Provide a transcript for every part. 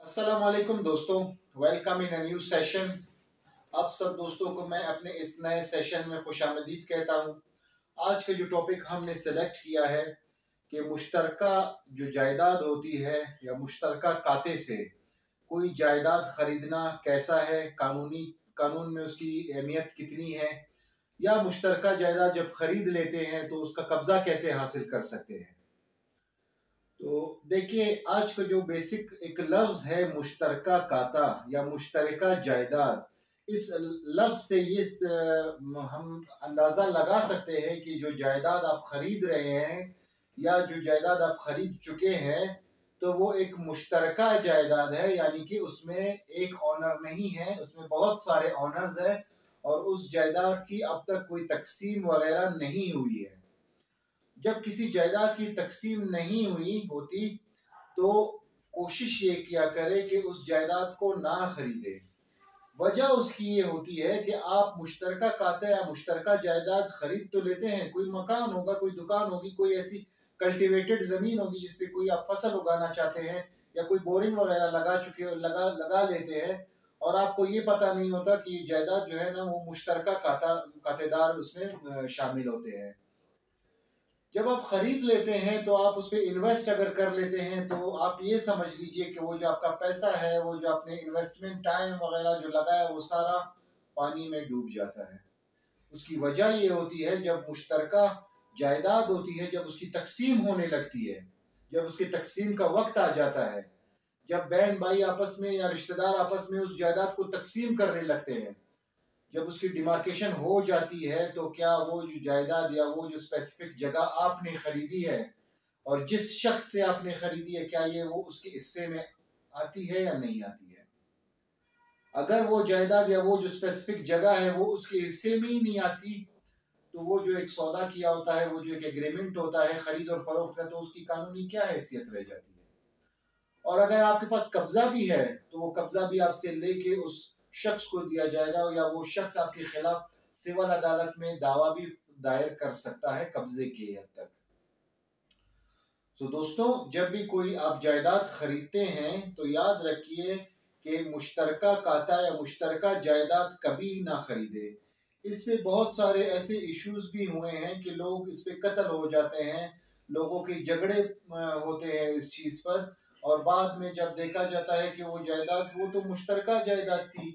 अस्सलाम वालेकुम दोस्तों, welcome in a new session. आप सब दोस्तों को मैं अपने इस नए सेशन में खुशामदीद कहता हूँ। आज का जो टॉपिक हमने सेलेक्ट किया है कि मुश्तरका जो जायदाद होती है या मुश्तरका खाते से कोई जायदाद खरीदना कैसा है, कानून में उसकी अहमियत कितनी है, या मुश्तरका जायदाद जब खरीद लेते हैं तो उसका कब्जा कैसे हासिल कर सकते हैं। तो देखिए, आज का जो बेसिक एक लफ्ज है मुश्तरका खाता या मुश्तरका जायदाद, इस लफ्ज से ये हम अंदाजा लगा सकते हैं कि जो जायदाद आप खरीद रहे हैं या जो जायदाद आप खरीद चुके हैं तो वो एक मुश्तरका जायदाद है, यानी कि उसमें एक ऑनर नहीं है, उसमें बहुत सारे ऑनर्स हैं और उस जायदाद की अब तक कोई तकसीम वगैरह नहीं हुई है। जब किसी जायदाद की तकसीम नहीं हुई होती तो कोशिश ये किया करे कि उस जायदाद को ना खरीदे। वजह उसकी ये होती है कि आप मुश्तरका खाता या मुश्तरका जायदाद खरीद तो लेते हैं, कोई मकान होगा, कोई दुकान होगी, कोई ऐसी कल्टीवेटेड जमीन होगी जिसपे कोई आप फसल उगाना चाहते हैं, या कोई बोरिंग वगैरह लगा लेते हैं और आपको ये पता नहीं होता कि जायदाद जो है ना वो मुश्तरका खातेदार उसमें शामिल होते हैं। जब आप खरीद लेते हैं तो आप उस पर इन्वेस्ट अगर कर लेते हैं तो आप ये समझ लीजिए कि वो जो आपका पैसा है, वो जो आपने इन्वेस्टमेंट टाइम वगैरह जो लगाया, वो सारा पानी में डूब जाता है। उसकी वजह ये होती है, जब मुश्तरका जायदाद होती है, जब उसकी तकसीम होने लगती है, जब उसकी तकसीम का वक्त आ जाता है, जब बहन भाई आपस में या रिश्तेदार आपस में उस जायदाद को तकसीम करने लगते हैं, जब उसकी डिमार्केशन हो जाती है, तो क्या वो जो जायदाद या वो जो स्पेसिफिक जगह आपने खरीदी है और जिस शख्स से आपने खरीदी है, क्या ये वो उसके हिस्से में आती है या नहीं आती है। अगर वो जायदाद या वो जो स्पेसिफिक जगह है वो उसके हिस्से में ही नहीं आती, तो वो जो एक सौदा किया होता है, वो जो एक एग्रीमेंट होता है खरीद और फरोख्त का, तो उसकी कानूनी क्या हैसियत रह जाती है। और अगर आपके पास कब्जा भी है तो वो कब्जा भी आपसे लेके उस शख्स को दिया जाएगा, या वो शख्स आपके खिलाफ सिविल अदालत में दावा भी दायर कर सकता है कब्जे के हद तक। तो दोस्तों, जब भी कोई आप जायदाद खरीदते हैं तो याद रखिए कि मुश्तरका खाता या मुश्तरका जायदाद कभी ना खरीदे। इसमें बहुत सारे ऐसे इश्यूज भी हुए हैं कि लोग इस पे कत्ल हो जाते हैं, लोगों के झगड़े होते हैं इस चीज पर, और बाद में जब देखा जाता है कि वो जायदाद वो तो मुश्तरका जायदाद थी,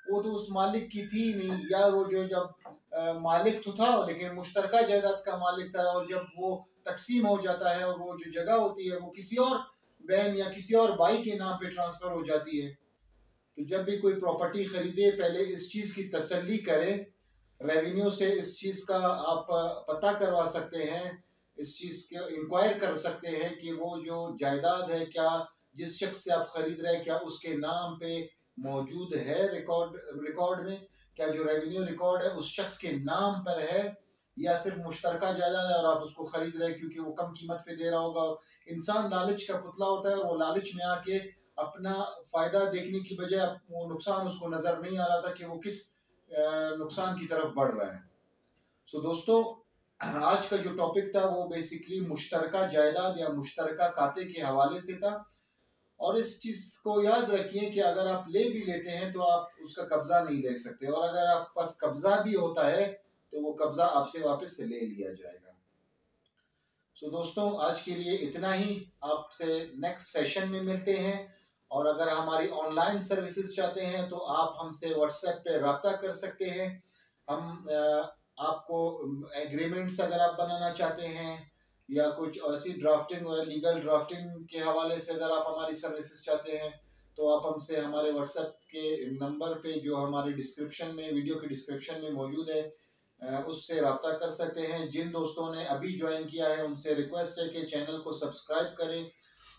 वो तो उस मालिक की थी नहीं, या वो जो जब मालिक तो था लेकिन मुश्तरका जायदाद का मालिक था, और जब वो तकसीम हो जाता है और वो जो जगह होती है वो किसी और बहन या किसी और भाई के नाम पे ट्रांसफर हो जाती है। तो जब भी कोई प्रॉपर्टी खरीदे, पहले इस चीज की तसल्ली करें। रेवेन्यू से इस चीज का आप पता करवा सकते हैं, इस चीज के इंक्वायर कर सकते हैं कि वो जो जायदाद है, क्या जिस शख्स से आप खरीद रहे हैं क्या उसके नाम पे मौजूद है रिकॉर्ड में, क्या जो रेवेन्यू रिकॉर्ड है उस शख्स के नाम पर है, या सिर्फ मुश्तरका जायदाद है और आप उसको खरीद रहे हैं क्योंकि वो कम कीमत पे दे रहा होगा। इंसान लालच का पुतला होता है और वो लालच में आके अपना फायदा देखने की बजाय वो नुकसान उसको नजर नहीं आ रहा था कि वो किस नुकसान की तरफ बढ़ रहा है। सो दोस्तों, आज का जो टॉपिक था वो बेसिकली मुश्तरका जायदाद या मुश्तरका खाते के हवाले से था। और इस चीज को याद रखिए कि अगर आप ले भी लेते हैं तो आप उसका कब्जा नहीं ले सकते, और अगर आपके पास कब्जा भी होता है तो वो कब्जा आपसे वापस से ले लिया जाएगा। सो दोस्तों, आज के लिए इतना ही। आपसे नेक्स्ट सेशन में मिलते हैं, और अगर हमारी ऑनलाइन सर्विसेज चाहते हैं तो आप हमसे व्हाट्सएप पे रब्ता कर सकते हैं। हम आपको एग्रीमेंट्स अगर आप बनाना चाहते हैं या कुछ ऐसी ड्राफ्टिंग और लीगल ड्राफ्टिंग के हवाले से अगर आप हमारी सर्विसेज चाहते हैं तो आप हमसे हमारे व्हाट्सएप के नंबर पे जो हमारे डिस्क्रिप्शन में, वीडियो के डिस्क्रिप्शन में मौजूद है, उससे रब्ता कर सकते हैं। जिन दोस्तों ने अभी ज्वाइन किया है उनसे रिक्वेस्ट है कि चैनल को सब्सक्राइब करें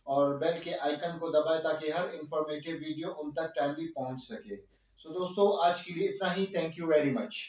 और बेल के आइकन को दबाएं ताकि हर इंफॉर्मेटिव वीडियो उन तक टाइमली पहुंच सके। सो दोस्तों, आज के लिए इतना ही। Thank you very much.